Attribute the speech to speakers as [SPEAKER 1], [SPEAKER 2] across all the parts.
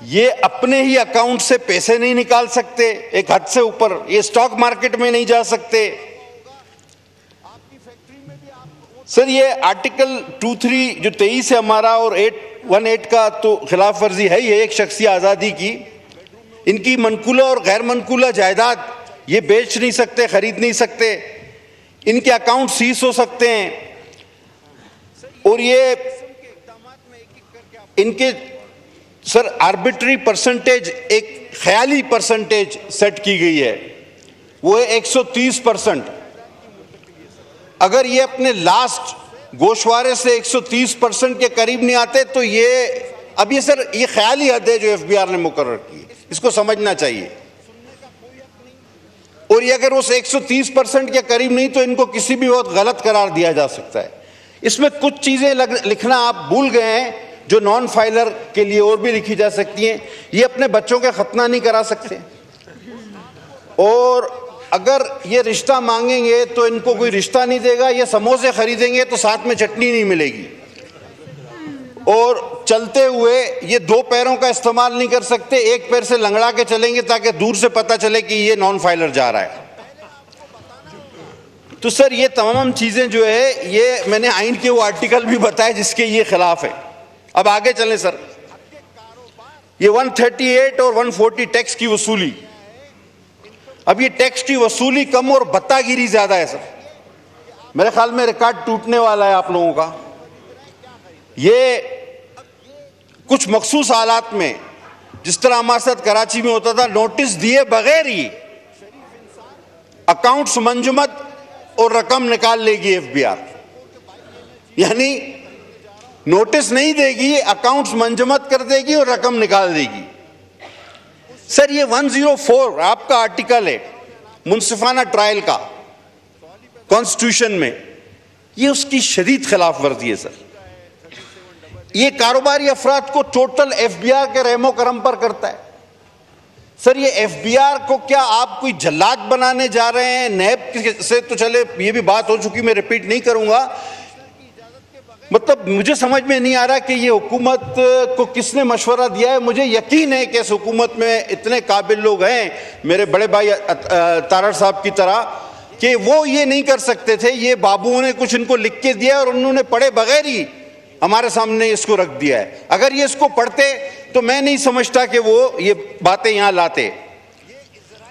[SPEAKER 1] ये अपने ही अकाउंट से पैसे नहीं निकाल सकते, एक हद से ऊपर ये स्टॉक मार्केट में नहीं जा सकते। सर ये आर्टिकल 23 जो 23 है हमारा और 818 का तो खिलाफ वर्जी है, ये एक शख्सी आज़ादी की। इनकी मनकूला और गैर मनकूला जायदाद ये बेच नहीं सकते, खरीद नहीं सकते, इनके अकाउंट सीज हो सकते हैं और ये इनके सर आर्बिट्री परसेंटेज, एक ख्याली परसेंटेज सेट की गई है, वो है 130%। अगर ये अपने लास्ट गोशवारे से 130% के करीब नहीं आते तो ये अब ये सर ये ख्याली हद है जो एफबीआर ने मुकर्रर की, इसको समझना चाहिए। और ये अगर उस 130% के करीब नहीं तो इनको किसी भी वक्त गलत करार दिया जा सकता है। इसमें कुछ चीजें लिखना आप भूल गए हैं जो नॉन फाइलर के लिए और भी लिखी जा सकती हैं। ये अपने बच्चों के खतना नहीं करा सकते और अगर ये रिश्ता मांगेंगे तो इनको कोई रिश्ता नहीं देगा, ये समोसे खरीदेंगे तो साथ में चटनी नहीं मिलेगी और चलते हुए ये दो पैरों का इस्तेमाल नहीं कर सकते, एक पैर से लंगड़ा के चलेंगे ताकि दूर से पता चले कि ये नॉन फाइलर जा रहा है। तो सर ये तमाम चीजें जो है ये मैंने आइन के वो आर्टिकल भी बताए जिसके ये खिलाफ है। अब आगे चलें सर, ये 138 और 140 टैक्स की वसूली। अब ये टैक्स की वसूली कम और बत्तागिरी ज्यादा है सर, मेरे ख्याल में रिकॉर्ड टूटने वाला है आप लोगों का। ये कुछ मखसूस हालात में जिस तरह हमारे साथ कराची में होता था, नोटिस दिए बगैर ही अकाउंट्स मंजमद और रकम निकाल लेगी एफबीआर, यानी नोटिस नहीं देगी, अकाउंट्स मंजमद कर देगी और रकम निकाल देगी। सर ये 104 आपका आर्टिकल है मुनसिफाना ट्रायल का कॉन्स्टिट्यूशन में, ये उसकी शदीद खिलाफ वर्जी है सर। ये कारोबारी अफराद को टोटल एफबीआर के रहमो करम पर करता है। सर ये एफबीआर को क्या आप कोई जल्लाद बनाने जा रहे हैं? नैब से तो चले ये भी बात हो चुकी, मैं रिपीट नहीं करूंगा। मतलब मुझे समझ में नहीं आ रहा कि ये हुकूमत को किसने मशवरा दिया है। मुझे यकीन है कि इस हुकूमत में इतने काबिल लोग हैं मेरे बड़े भाई तारड़ साहब की तरह कि वो ये नहीं कर सकते थे। ये बाबुओं ने कुछ इनको लिख के दिया और उन्होंने पढ़े बगैर ही हमारे सामने इसको रख दिया है। अगर ये इसको पढ़ते तो मैं नहीं समझता कि वो ये बातें यहां लाते।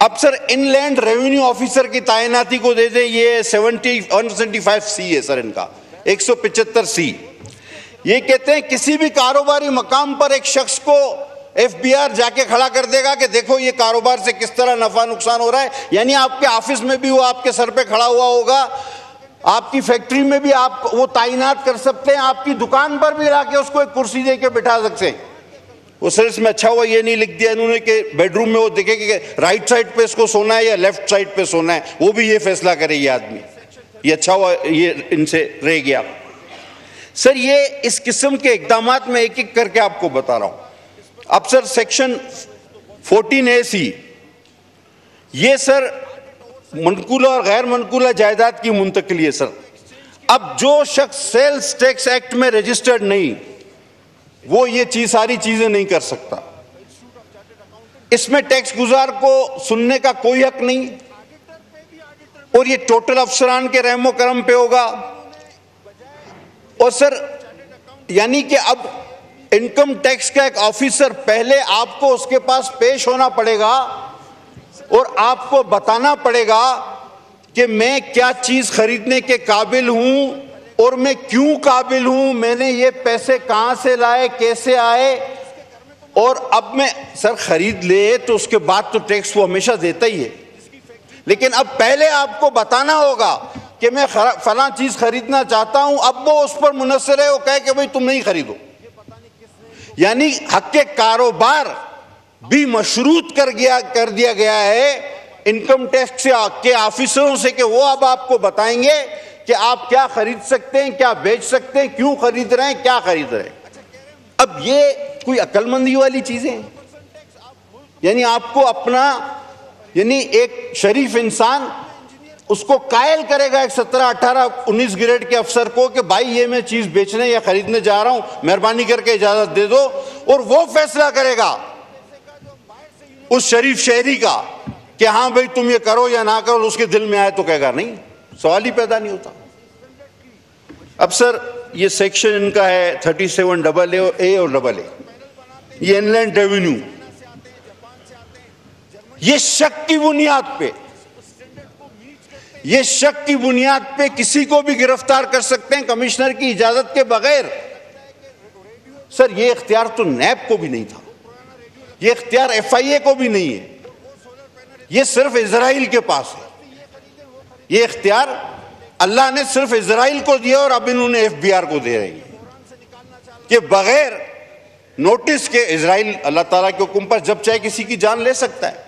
[SPEAKER 1] अब सर इनलैंड रेवेन्यू ऑफिसर की तैनाती को दे दे, ये 175C है सर इनका 175C। ये कहते हैं किसी भी कारोबारी मकाम पर एक शख्स को एफबीआर जाके खड़ा कर देगा कि देखो ये कारोबार से किस तरह नफा नुकसान हो रहा है। यानी आपके ऑफिस में भी वो आपके सर पे खड़ा हुआ होगा, आपकी फैक्ट्री में भी आप वो तैनात कर सकते हैं, आपकी दुकान पर भी लाके उसको एक कुर्सी दे के बिठा सकते हैं। वो सर इसमें अच्छा हुआ ये नहीं लिख दिया इन्होंने कि बेडरूम में वो देखे कि राइट साइड पे इसको सोना है या लेफ्ट साइड पे सोना है, वो भी ये फैसला करे ये आदमी। ये अच्छा हुआ ये इनसे रह गया। सर ये इस किस्म के इकदामात में एक एक करके आपको बता रहा हूं। अब सर सेक्शन 14AC, ये सर मनकूला और गैर मनकूला जायदाद की मुंतकिली है सर। अब जो शख्स सेल्स टैक्स एक्ट में रजिस्टर्ड नहीं, वो ये सारी चीजें नहीं कर सकता। इसमें टैक्स गुजार को सुनने का कोई हक नहीं और ये टोटल अफसरान के रहमो करम पे होगा। और सर यानी कि अब इनकम टैक्स का एक ऑफिसर पहले आपको उसके पास पेश होना पड़ेगा और आपको बताना पड़ेगा कि मैं क्या चीज खरीदने के काबिल हूं और मैं क्यों काबिल हूं, मैंने ये पैसे कहां से लाए, कैसे आए। और अब मैं सर खरीद ले तो उसके बाद तो टैक्स वो हमेशा देता ही है, लेकिन अब पहले आपको बताना होगा कि मैं फलां चीज खरीदना चाहता हूं। अब वो उस पर मुनस्सर है, वो कहे कि भाई तुम नहीं खरीदो। यानी हक के कारोबार भी मशरूत कर दिया गया है इनकम टैक्स के ऑफिसरों से कि वो अब आपको बताएंगे कि आप क्या खरीद सकते हैं, क्या बेच सकते हैं, क्यों खरीद रहे हैं, क्या खरीद रहे हैं। अब ये कोई अक्लमंदी वाली चीजें हैं? यानी आपको अपना, यानी एक शरीफ इंसान उसको कायल करेगा एक 17, 18, 19 ग्रेड के अफसर को कि भाई ये मैं चीज बेचने या खरीदने जा रहा हूं, मेहरबानी करके इजाजत दे दो, और वो फैसला करेगा उस शरीफ शहरी का कि हाँ भाई तुम ये करो या ना करो, उसके दिल में आए तो कहेगा नहीं, सवाल ही पैदा नहीं होता। अब सर ये सेक्शन इनका है 37AA और AA, ये इनलैंड रेवेन्यू, ये शक की बुनियाद पे, ये शक की बुनियाद पे किसी को भी गिरफ्तार कर सकते हैं कमिश्नर की इजाजत के बगैर। सर ये इख्तियार तो नैब को भी नहीं था, ये इख्तियार FIA को भी नहीं है, ये सिर्फ इजराइल के पास है। ये इख्तियार अल्लाह ने सिर्फ इजराइल को दिया और अब इन्होंने FBR को दे रही है कि बगैर नोटिस के इजराइल अल्लाह ताला के हुक्म पर जब चाहे किसी की जान ले सकता है।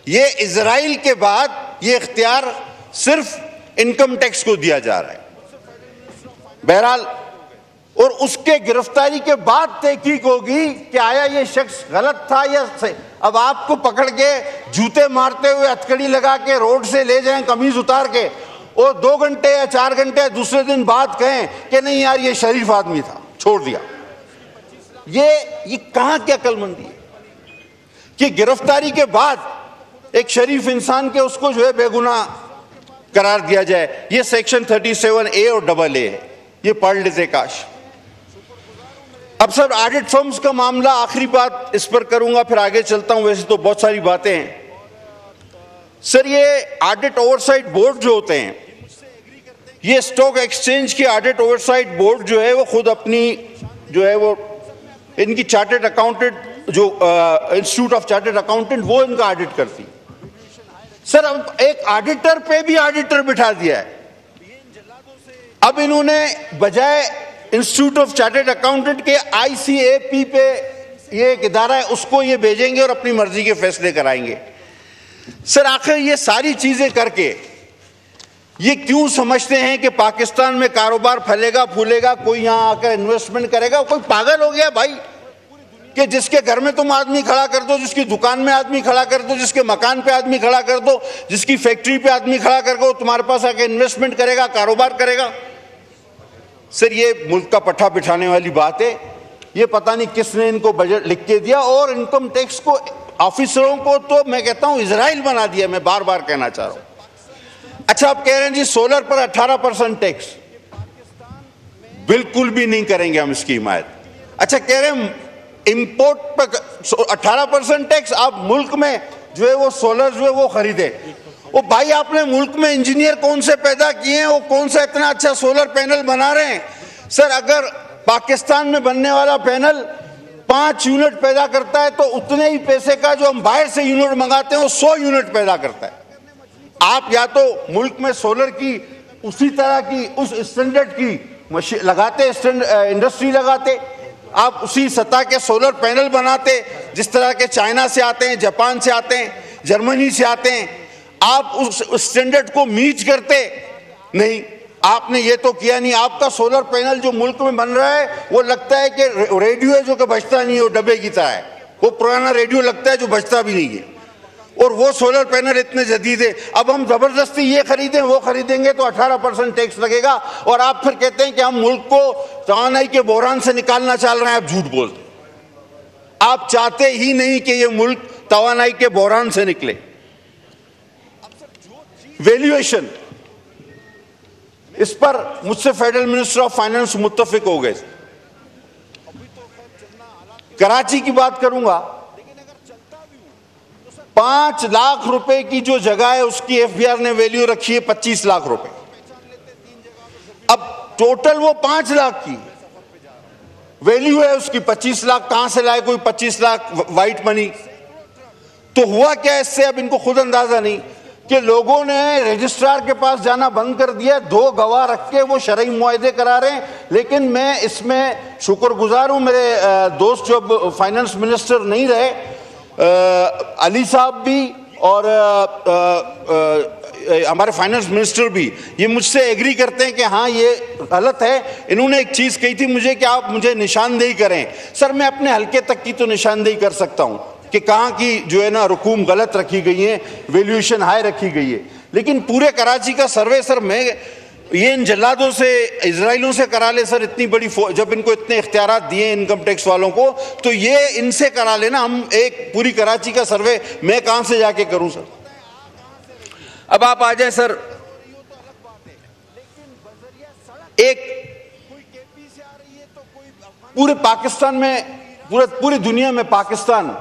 [SPEAKER 1] ये इजराइल के बाद ये इख्तियार सिर्फ इनकम टैक्स को दिया जा रहा है। बहरहाल, और उसके गिरफ्तारी के बाद तहकीक होगी कि आया ये शख्स गलत था या सही। अब आपको पकड़ के जूते मारते हुए हथकड़ी लगा के रोड से ले जाएं कमीज उतार के, और 2 घंटे या 4 घंटे दूसरे दिन बाद कहें कि नहीं यार ये शरीफ आदमी था, छोड़ दिया। ये कहां की अक्लमंदी है कि गिरफ्तारी के बाद एक शरीफ इंसान के उसको जो है बेगुनाह करार दिया जाए। ये सेक्शन 37A और AA है, ये पढ़ लेते काश। अब सर ऑडिट फर्म्स का मामला, आखिरी बात इस पर करूंगा फिर आगे चलता हूं, वैसे तो बहुत सारी बातें हैं। सर ये ऑडिट ओवरसाइट बोर्ड जो होते हैं, ये स्टॉक एक्सचेंज के ऑडिट ओवरसाइट बोर्ड जो है वो खुद अपनी जो है वो इनकी चार्टर्ड अकाउंटेंट जो इंस्टीट्यूट ऑफ चार्टर्ड अकाउंटेंट वो इनका ऑडिट करती है। सर अब एक ऑडिटर पे भी ऑडिटर बिठा दिया है। अब इन्होंने बजाय इंस्टीट्यूट ऑफ चार्टर्ड अकाउंटेंट के ICAP पे ये एक इदारा है उसको ये भेजेंगे और अपनी मर्जी के फैसले कराएंगे। सर आखिर ये सारी चीजें करके ये क्यों समझते हैं कि पाकिस्तान में कारोबार फैलेगा फूलेगा, कोई यहां आकर इन्वेस्टमेंट करेगा? कोई पागल हो गया भाई कि जिसके घर में तुम आदमी खड़ा कर दो, जिसकी दुकान में आदमी खड़ा कर दो, जिसके मकान पे आदमी खड़ा कर दो, जिसकी फैक्ट्री पे आदमी खड़ा कर दो, तुम्हारे पास आकर इन्वेस्टमेंट करेगा, कारोबार करेगा। सर ये मुल्क का पट्टा बिठाने वाली बात है। ये पता नहीं किसने इनको बजट लिख के दिया, और इनकम टैक्स को ऑफिसरों को तो मैं कहता हूं इजराइल बना दिया। मैं बार बार कहना चाह रहा हूं। अच्छा आप कह रहे हैं जी सोलर पर 18% टैक्स, बिल्कुल भी नहीं करेंगे हम इसकी हिमायत। अच्छा कह रहे हैं इंपोर्ट पर 18% टैक्स, आप मुल्क में जो है वो सोलर जो है वो खरीदे। वो भाई आपने मुल्क में इंजीनियर कौन से पैदा किए हैं, वो कौन सा इतना अच्छा सोलर पैनल बना रहे हैं? सर अगर पाकिस्तान में बनने वाला पैनल 5 यूनिट पैदा करता है तो उतने ही पैसे का जो हम बाहर से यूनिट मंगाते हैं वो 100 यूनिट पैदा करता है। आप या तो मुल्क में सोलर की उसी तरह की उस स्टैंडर्ड की मशीन लगाते, इंडस्ट्री लगाते, आप उसी सतह के सोलर पैनल बनाते जिस तरह के चाइना से आते हैं, जापान से आते हैं, जर्मनी से आते हैं। आप उस स्टैंडर्ड को मीट करते नहीं, आपने ये तो किया नहीं। आपका सोलर पैनल जो मुल्क में बन रहा है वो लगता है कि रेडियो है जो कि बजता नहीं है, वो डब्बे की तरह है। वो पुराना रेडियो लगता है जो बजता भी नहीं है, और वो सोलर पैनल इतने जदीद है। अब हम जबरदस्ती ये खरीदें वो खरीदेंगे तो 18% टैक्स लगेगा, और आप फिर कहते हैं कि हम मुल्क को तवानाई के बहरान से निकालना चाह रहे हैं। आप झूठ बोलते, आप चाहते ही नहीं कि ये मुल्क तवानाई के बहरान से निकले। वैल्यूएशन, इस पर मुझसे फेडरल मिनिस्टर ऑफ फाइनेंस मुत्तफिक हो गए। कराची की बात करूंगा, 5 लाख रुपए की जो जगह है उसकी FBR ने वैल्यू रखी है 25 लाख रुपए। अब टोटल वो 5 लाख की वैल्यू है, उसकी 25 लाख कहां से लाए कोई 25 लाख वाइट मनी? तो हुआ क्या इससे, अब इनको खुद अंदाजा नहीं कि लोगों ने रजिस्ट्रार के पास जाना बंद कर दिया। 2 गवाह रख के वो शरई मुआहदे करा रहे हैं। लेकिन मैं इसमें शुक्रगुजार हूं, मेरे दोस्त जो फाइनेंस मिनिस्टर नहीं रहे, अली साहब भी और हमारे फाइनेंस मिनिस्टर भी, ये मुझसे एग्री करते हैं कि हाँ ये गलत है। इन्होंने एक चीज़ कही थी मुझे कि आप मुझे निशानदेही करें। सर मैं अपने हल्के तक की तो निशानदेही कर सकता हूँ कि कहाँ की जो है ना रकूम गलत रखी गई है, वैल्यूएशन हाई रखी गई है, लेकिन पूरे कराची का सर्वे सर मैं ये इन जल्लादों से, इजराइलियों से करा ले सर, इतनी बड़ी जब इनको इतने इख्तियारात दिए इनकम टैक्स वालों को, तो ये इनसे करा लेना। हम एक पूरी कराची का सर्वे मैं कहां से जाके करूं सर? अब आप आ जाए सर, एक पूरे पाकिस्तान में, पूरी दुनिया में पाकिस्तान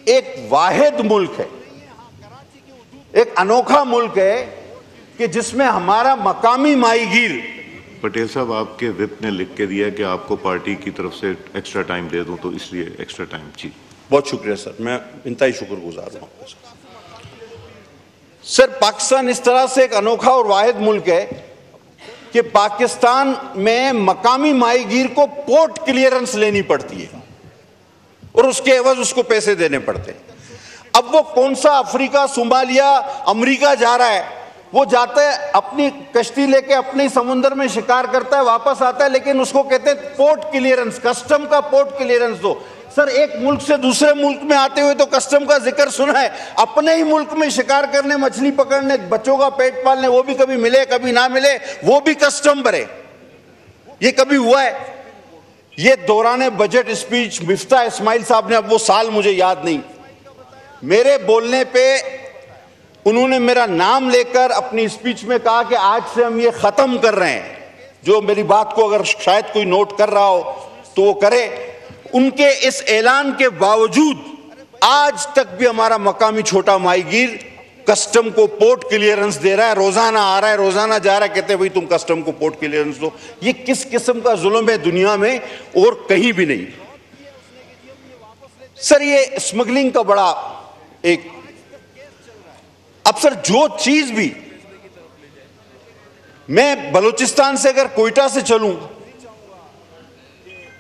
[SPEAKER 1] एक वाहिद मुल्क है, एक अनोखा मुल्क है कि जिसमें हमारा मकामी माहीगीर।
[SPEAKER 2] पटेल साहब, आपके विप ने लिख के दिया कि आपको पार्टी की तरफ से एक्स्ट्रा टाइम दे दूं, तो इसलिए एक्स्ट्रा टाइम। जी
[SPEAKER 1] बहुत शुक्रिया सर, मैं इंतहाई शुक्रगुजार हूं सर। पाकिस्तान इस तरह से एक अनोखा और वाहिद मुल्क है कि पाकिस्तान में मकामी माहीगीर को पोर्ट क्लियरेंस लेनी पड़ती है और उसके एवज उसको पैसे देने पड़ते हैं। अब वो कौन सा अफ्रीका, सोमालिया, अमेरिका जा रहा है, वो जाता है अपनी कश्ती लेके अपने समुद्र में शिकार करता है, वापस आता है, लेकिन उसको कहते हैं पोर्ट क्लियरेंस, कस्टम का पोर्ट क्लियरेंस दो। सर, एक मुल्क से दूसरे मुल्क में आते हुए तो कस्टम का जिक्र सुना है, अपने ही मुल्क में शिकार करने, मछली पकड़ने, बच्चों का पेट पालने, वो भी कभी मिले कभी ना मिले, वो भी कस्टम भरे। ये कभी हुआ है? ये दौरान बजट स्पीच मिफ्ता इस्माइल साहब ने, अब वो साल मुझे याद नहीं, मेरे बोलने पे उन्होंने मेरा नाम लेकर अपनी स्पीच में कहा कि आज से हम ये खत्म कर रहे हैं। जो मेरी बात को अगर शायद कोई नोट कर रहा हो तो वो करे। उनके इस ऐलान के बावजूद आज तक भी हमारा मकामी छोटा माहीगीर कस्टम को पोर्ट क्लियरेंस दे रहा है, रोजाना आ रहा है, रोजाना जा रहा है, कहते हैं भाई तुम कस्टम को पोर्ट क्लियरेंस दो। ये किस किस्म का जुल्म है दुनिया में और कहीं भी नहीं। सर, ये स्मगलिंग का बड़ा एक, अब सर जो चीज भी, मैं बलूचिस्तान से अगर कोयटा से चलूं,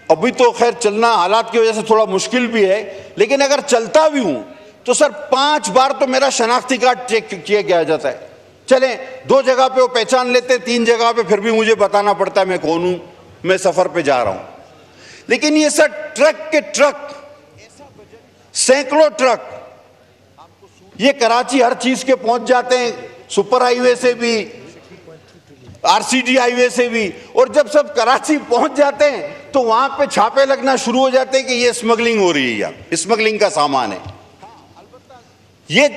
[SPEAKER 1] अभी तो खैर चलना हालात की वजह से थोड़ा मुश्किल भी है, लेकिन अगर चलता भी हूं तो सर 5 बार तो मेरा शनाख्ती कार्ड चेक किया गया जाता है। चले 2 जगह पे वो पहचान लेते, 3 जगह पे फिर भी मुझे बताना पड़ता है मैं कौन हूं, मैं सफर पे जा रहा हूं। लेकिन ये सर ट्रक के ट्रक, सैकड़ों ट्रक ये कराची हर चीज के पहुंच जाते हैं, सुपर हाईवे से भी, आरसीडी हाईवे से भी, और जब सब कराची पहुंच जाते हैं तो वहां पे छापे लगना शुरू हो जाते हैं कि ये स्मगलिंग हो रही है या स्मगलिंग का सामान है। ये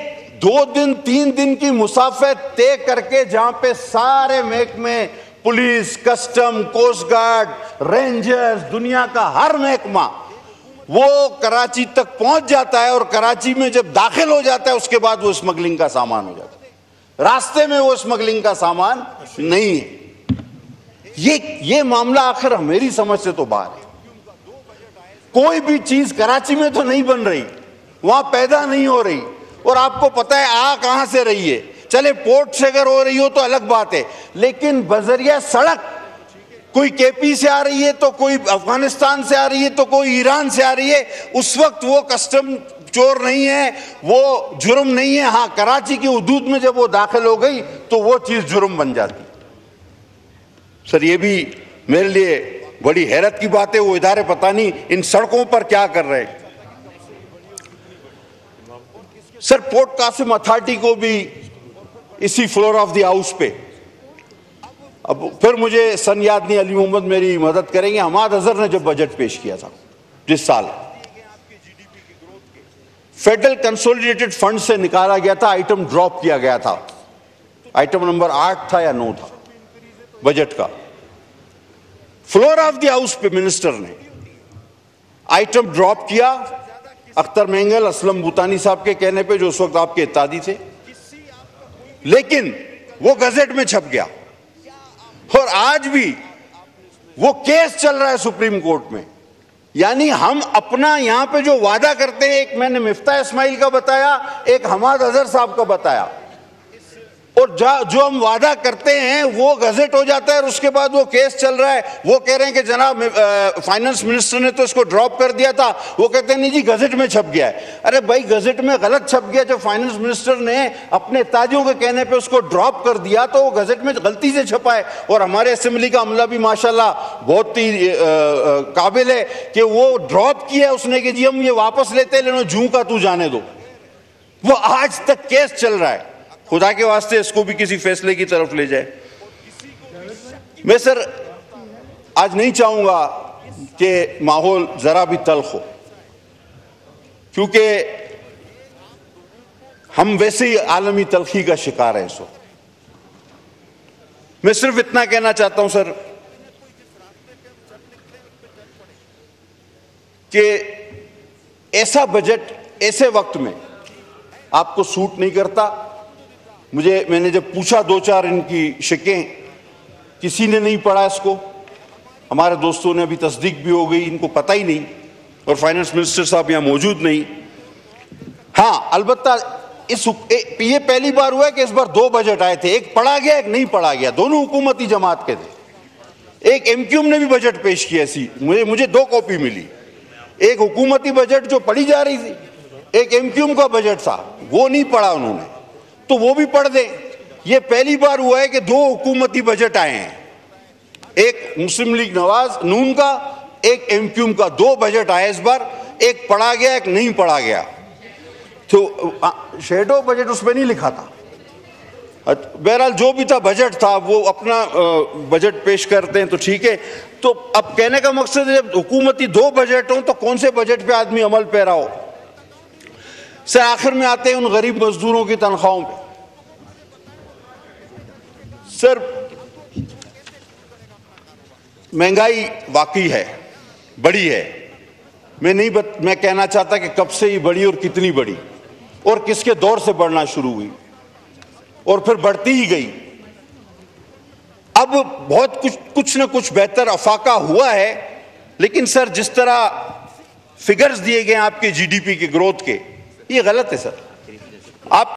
[SPEAKER 1] 2 दिन 3 दिन की मुसाफिर तय करके, जहां पे सारे महकमे, police, custom, coast guard, rangers, दुनिया का हर महकमा वो कराची तक पहुंच जाता है, और कराची में जब दाखिल हो जाता है उसके बाद वो स्मगलिंग का सामान हो जाता है। रास्ते में वो स्मगलिंग का सामान नहीं है। ये मामला आखिर मेरी समझ से तो बाहर है। कोई भी चीज कराची में तो नहीं बन रही, वहां पैदा नहीं हो रही, और आपको पता है आ कहां से रही है। चले पोर्ट से अगर हो रही हो तो अलग बात है, लेकिन बजरिया सड़क कोई केपी से आ रही है, तो कोई अफगानिस्तान से आ रही है, तो कोई ईरान से आ रही है, उस वक्त वो कस्टम चोर नहीं है, वो जुर्म नहीं है। हाँ, कराची की हुदूद में जब वो दाखिल हो गई तो वो चीज जुर्म बन जाती। सर, ये भी मेरे लिए बड़ी हैरत की बात है, वो इदारे पता नहीं इन सड़कों पर क्या कर रहे हैं। सर, पोर्ट कासिम अथॉरिटी को भी इसी फ्लोर ऑफ द हाउस पे, अब फिर मुझे सन याद नहीं, अली मोहम्मद मेरी मदद करेंगे, हमाद अजहर ने जब बजट पेश किया था जिस साल, फेडरल कंसोलिडेटेड फंड से निकाला गया था, आइटम ड्रॉप किया गया था, आइटम नंबर 8 था या 9 था बजट का। फ्लोर ऑफ द हाउस पे मिनिस्टर ने आइटम ड्रॉप किया, अख्तर मेंगल, असलम बूतानी साहब के कहने पे, जो उस वक्त आपके इत्तादी थे, लेकिन वो गजेट में छप गया, और आज भी वो केस चल रहा है सुप्रीम कोर्ट में। यानी हम अपना यहां पे जो वादा करते हैं, एक मैंने मिफ्ता इस्माइल का बताया, एक हमाद अजहर साहब का बताया, और जो हम वादा करते हैं वो गजेट हो जाता है, और उसके बाद वो केस चल रहा है। वो कह रहे हैं कि जनाब फाइनेंस मिनिस्टर ने तो इसको ड्रॉप कर दिया था, वो कहते हैं नहीं जी गजेट में छप गया है। अरे भाई, गजेट में गलत छप गया, जो फाइनेंस मिनिस्टर ने अपने ताजियों के कहने पे उसको ड्रॉप कर दिया तो वो गजेट में गलती से छपा है। और हमारे असेंबली का अमला भी माशाल्लाह बहुत ही काबिल है कि वो ड्रॉप किया उसने कि जी हम ये वापस लेते, लेनो जूं का तू जाने दो। वो आज तक केस चल रहा है। खुदा के वास्ते इसको भी किसी फैसले की तरफ ले जाए। मैं सर आज नहीं चाहूंगा कि माहौल जरा भी तल्ख हो, क्योंकि हम वैसे ही आलमी तलखी का शिकार हैं इस वक्त। मैं सिर्फ इतना कहना चाहता हूं सर कि ऐसा बजट ऐसे वक्त में आपको सूट नहीं करता। मैंने जब पूछा दो चार इनकी शिकें, किसी ने नहीं पढ़ा इसको। हमारे दोस्तों ने अभी तस्दीक भी हो गई, इनको पता ही नहीं, और फाइनेंस मिनिस्टर साहब यहां मौजूद नहीं। हाँ, अलबत्ता ये पहली बार हुआ है कि इस बार दो बजट आए थे, एक पढ़ा गया एक नहीं पढ़ा गया, दोनों हुकूमती जमात के थे। एक एमक्यूएम ने भी बजट पेश किया, ऐसी मुझे दो कॉपी मिली, एक हुकूमती बजट जो पढ़ी जा रही थी, एक एमक्यूएम का बजट था, वो नहीं पढ़ा उन्होंने, तो वो भी पढ़ दें। ये पहली बार हुआ है कि दो हुकूमती बजट आए हैं, एक मुस्लिम लीग नवाज नून का, एक एमक्यूएम का, दो बजट आए इस बार, एक पढ़ा गया एक नहीं पढ़ा गया। तो शेडो बजट उसमें नहीं लिखा था। बहरहाल जो भी था बजट था, वो अपना बजट पेश करते हैं तो ठीक है। तो अब कहने का मकसद है जब हुकूमती दो बजट हो तो कौन से बजट पे आदमी अमल पैरा हो। सर आखिर में आते हैं उन गरीब मजदूरों की तनख्वाहों पे। सर महंगाई वाकई है, बड़ी है। मैं कहना चाहता कि कब से ही बढ़ी और कितनी बढ़ी और किसके दौर से बढ़ना शुरू हुई और फिर बढ़ती ही गई। अब बहुत कुछ न कुछ बेहतर अफाका हुआ है, लेकिन सर जिस तरह फिगर्स दिए गए आपके जीडीपी के ग्रोथ के, ये गलत है सर। आप